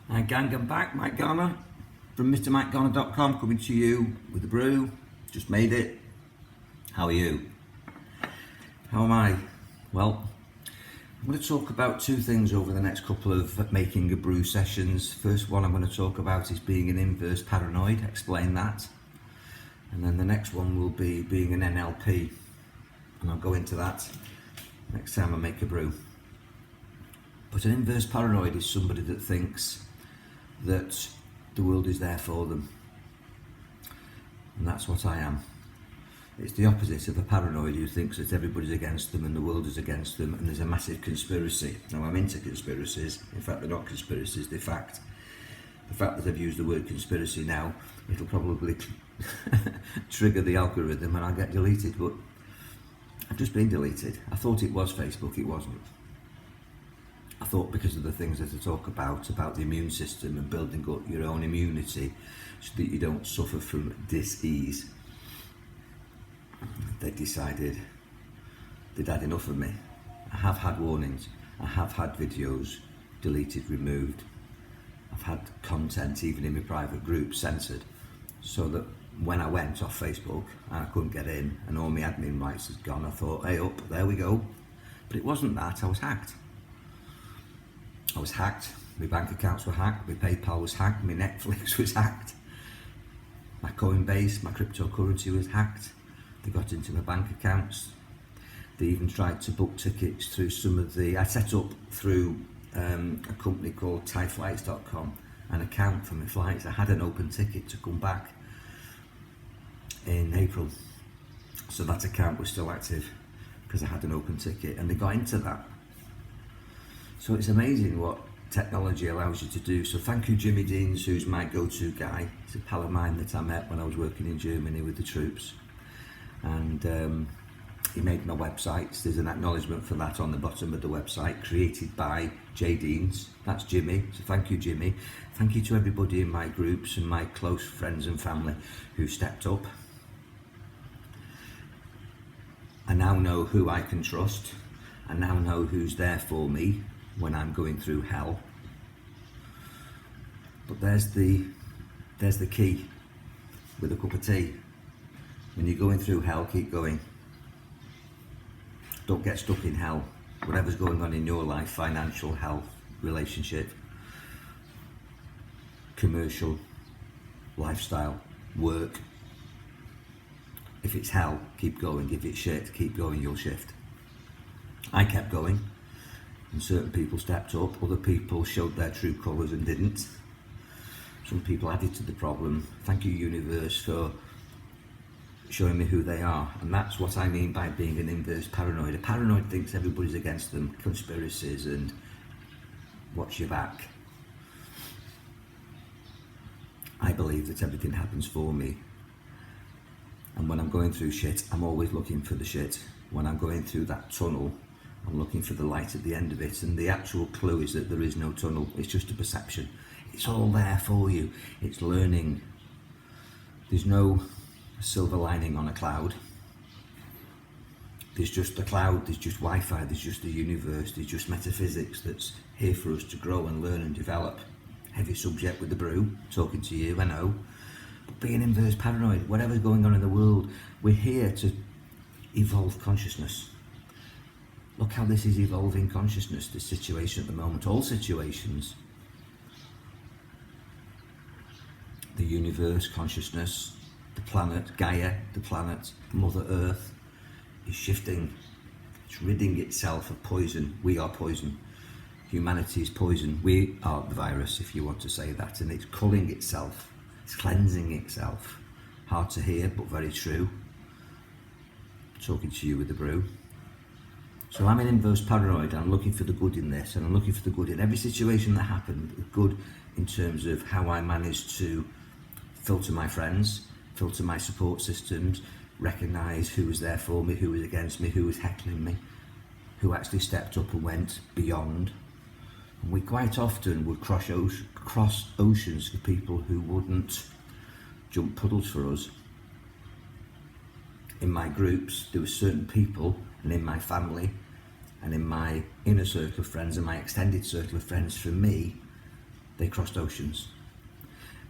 Hi gang, I'm back, Mike Garner from MrMikeGarner.com, coming to you with the brew. Just made it. How are you? How am I? Well, I'm going to talk about two things over the next couple of making a brew sessions. First one I'm going to talk about is being an inverse paranoid, explain that. And then the next one will be being an NLP, and I'll go into that next time I make a brew. But an inverse paranoid is somebody that thinks that the world is there for them, and that's what I am. It's the opposite of a paranoid who thinks that everybody's against them and the world is against them and there's a massive conspiracy. Now, I'm into conspiracies. In fact, they're not conspiracies, they're fact. The fact that I've used the word conspiracy now, it'll probably trigger the algorithm and I'll get deleted, but I've just been deleted. I thought it was Facebook, it wasn't. I thought because of the things that I talk about the immune system and building up your own immunity so that you don't suffer from dis-ease, they decided they'd had enough of me. I have had warnings, I have had videos deleted, removed, I've had content even in my private group censored, so that when I went off Facebook and I couldn't get in and all my admin rights had gone, I thought, hey up, there we go. But it wasn't that, I was hacked. My bank accounts were hacked, my PayPal was hacked, my Netflix was hacked, my Coinbase, my cryptocurrency was hacked. They got into my bank accounts. They even tried to book tickets through I set up through a company called ThaiFlights.com an account for my flights. I had an open ticket to come back in April, so that account was still active because I had an open ticket, and they got into that. So it's amazing what technology allows you to do. So thank you, Jimmy Deans, who's my go-to guy. He's a pal of mine that I met when I was working in Germany with the troops. And he made my websites. There's an acknowledgement for that on the bottom of the website, created by J Deans. That's Jimmy. So thank you, Jimmy. Thank you to everybody in my groups and my close friends and family who stepped up. I now know who I can trust. I now know who's there for me when I'm going through hell. But there's the key with a cup of tea. When you're going through hell, keep going. Don't get stuck in hell. Whatever's going on in your life, financial, health, relationship, commercial, lifestyle, work. If it's hell, keep going. If it's shit, keep going, you'll shift. I kept going. And certain people stepped up, other people showed their true colours and didn't. Some people added to the problem. Thank you, universe, for showing me who they are. And that's what I mean by being an inverse paranoid. A paranoid thinks everybody's against them, conspiracies and watch your back. I believe that everything happens for me. And when I'm going through shit, I'm always looking for the shit. When I'm going through that tunnel, I'm looking for the light at the end of it, and the actual clue is that there is no tunnel. It's just a perception. It's all there for you. It's learning. There's no silver lining on a cloud. There's just a cloud, there's just Wi-Fi, there's just the universe, there's just metaphysics that's here for us to grow and learn and develop. Heavy subject with the brew, talking to you, I know. But being inverse paranoid, whatever's going on in the world, we're here to evolve consciousness. Look how this is evolving consciousness, this situation at the moment, all situations. The universe, consciousness, the planet, Gaia, the planet, Mother Earth is shifting. It's ridding itself of poison. We are poison. Humanity is poison. We are the virus, if you want to say that. And it's culling itself. It's cleansing itself. Hard to hear, but very true. Talking to you with the brew. So I'm an inverse paranoid. I'm looking for the good in this, and I'm looking for the good in every situation that happened. Good in terms of how I managed to filter my friends, filter my support systems, recognise who was there for me, who was against me, who was heckling me, who actually stepped up and went beyond. And we quite often would cross oceans for people who wouldn't jump puddles for us. In my groups, there were certain people, and in my family, and in my inner circle of friends and my extended circle of friends, for me, they crossed oceans.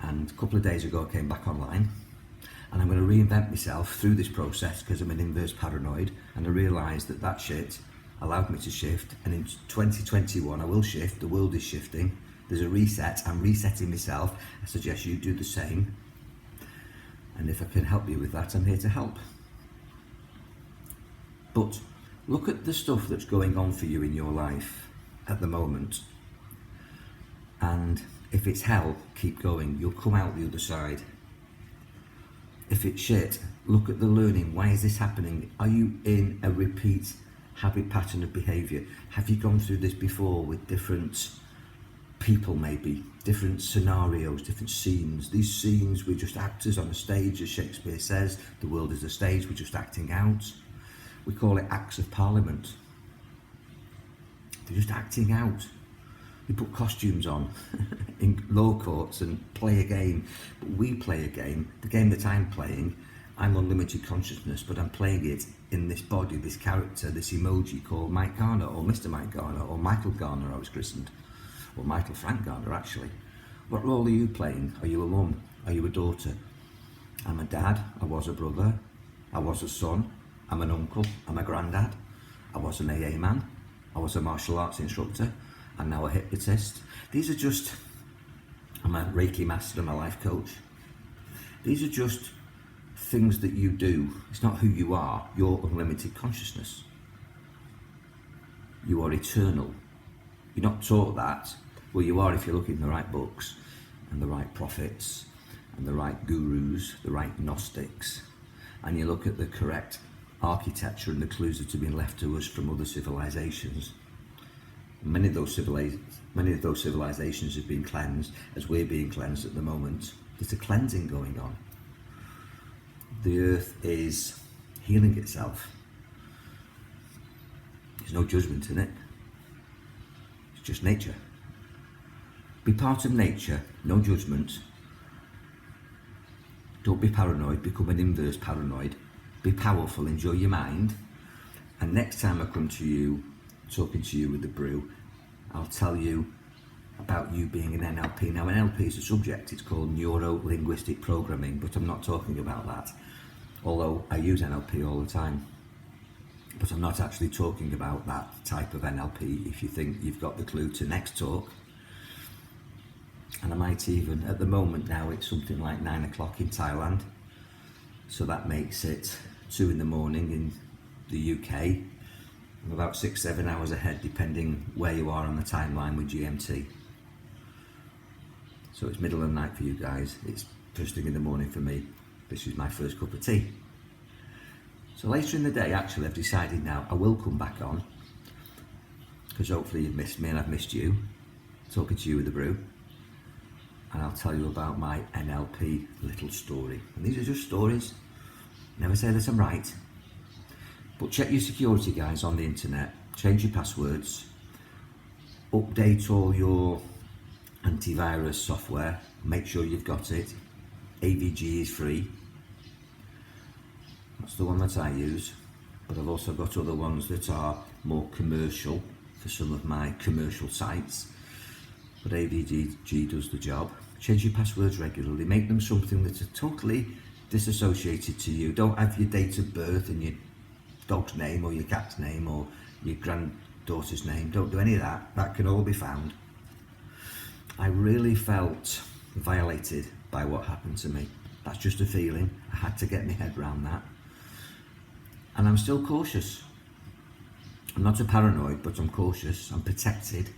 And a couple of days ago I came back online, and I'm going to reinvent myself through this process because I'm an inverse paranoid, and I realised that that shit allowed me to shift, and in 2021 I will shift. The world is shifting, there's a reset, I'm resetting myself. I suggest you do the same, and if I can help you with that, I'm here to help. But look at the stuff that's going on for you in your life at the moment, and if it's hell, keep going, you'll come out the other side. If it's shit, look at the learning. Why is this happening? Are you in a repeat habit pattern of behaviour? Have you gone through this before with different people, maybe different scenarios, different scenes? These scenes, we're just actors on a stage, as Shakespeare says. The world is a stage, we're just acting out. We call it acts of parliament. They're just acting out. You put costumes on in law courts and play a game. But we play a game. The game that I'm playing, I'm unlimited consciousness, but I'm playing it in this body, this character, this emoji called Mike Garner, or Mr. Mike Garner, or Michael Garner, I was christened, or Michael Frank Garner, actually. What role are you playing? Are you a mum? Are you a daughter? I'm a dad. I was a brother. I was a son. I'm an uncle. I'm a granddad. I was an AA man. I was a martial arts instructor. I'm now a hypnotist. These are just, I'm a Reiki master, I'm a life coach. These are just things that you do. It's not who you are. You're unlimited consciousness. You are eternal. You're not taught that. Well, you are if you look in the right books and the right prophets and the right gurus, the right Gnostics, and you look at the correct architecture and the clues that have been left to us from other civilizations. Many of those civilizations have been cleansed as we're being cleansed at the moment. There's a cleansing going on. The earth is healing itself. There's no judgment in it. It's just nature. Be part of nature, no judgment. Don't be paranoid, become an inverse paranoid. Be powerful, enjoy your mind. And next time I come to you, talking to you with the brew, I'll tell you about you being an NLP. Now, NLP is a subject, it's called neuro-linguistic programming, but I'm not talking about that, although I use NLP all the time. But I'm not actually talking about that type of NLP. If you think you've got the clue to next talk, and I might even, at the moment now, it's something like 9 o'clock in Thailand, so that makes it 2 in the morning in the UK. I'm about 6-7 hours ahead, depending where you are on the timeline with GMT. So it's middle of the night for you guys. It's first thing in the morning for me. This is my first cup of tea. So later in the day, actually, I've decided now I will come back on, because hopefully you've missed me and I've missed you, talking to you with the brew. And I'll tell you about my NLP little story. And these are just stories. Never say that I'm right. But check your security, guys, on the internet. Change your passwords. Update all your antivirus software. Make sure you've got it. AVG is free. That's the one that I use. But I've also got other ones that are more commercial for some of my commercial sites. But AVG does the job. Change your passwords regularly. Make them something that are totally disassociated to you. Don't have your date of birth and your dog's name or your cat's name or your granddaughter's name. Don't do any of that. That can all be found. I really felt violated by what happened to me. That's just a feeling. I had to get my head around that. And I'm still cautious. I'm not a paranoid, but I'm cautious. I'm protected.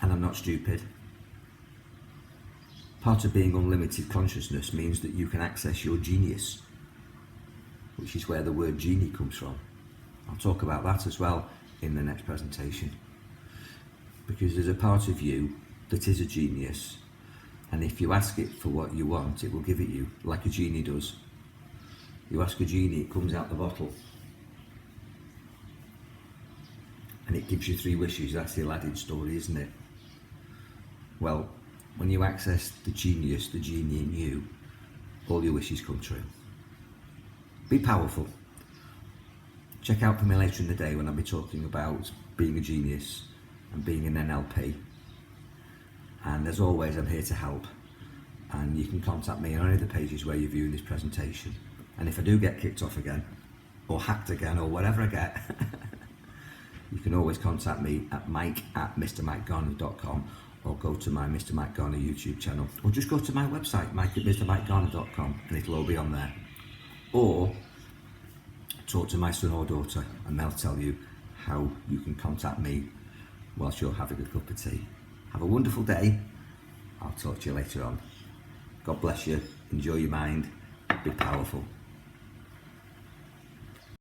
And I'm not stupid. Part of being unlimited consciousness means that you can access your genius, which is where the word genie comes from. I'll talk about that as well in the next presentation. Because there's a part of you that is a genius, and if you ask it for what you want, it will give it you, like a genie does. You ask a genie, it comes out the bottle. And it gives you 3 wishes. That's the Aladdin story, isn't it? Well, when you access the genius, the genie in you, all your wishes come true. Be powerful. Check out for me later in the day when I'll be talking about being a genius and being an NLP. And as always, I'm here to help. And you can contact me on any of the pages where you're viewing this presentation. And if I do get kicked off again, or hacked again, or whatever I get, you can always contact me at mike@mrmikegarner.com, or go to my Mr. Mike Garner YouTube channel, or just go to my website, mike@mrmikegarner.com, and it'll all be on there. Or talk to my son or daughter, and they'll tell you how you can contact me whilst you're having a cup of tea. Have a wonderful day. I'll talk to you later on. God bless you. Enjoy your mind. Be powerful.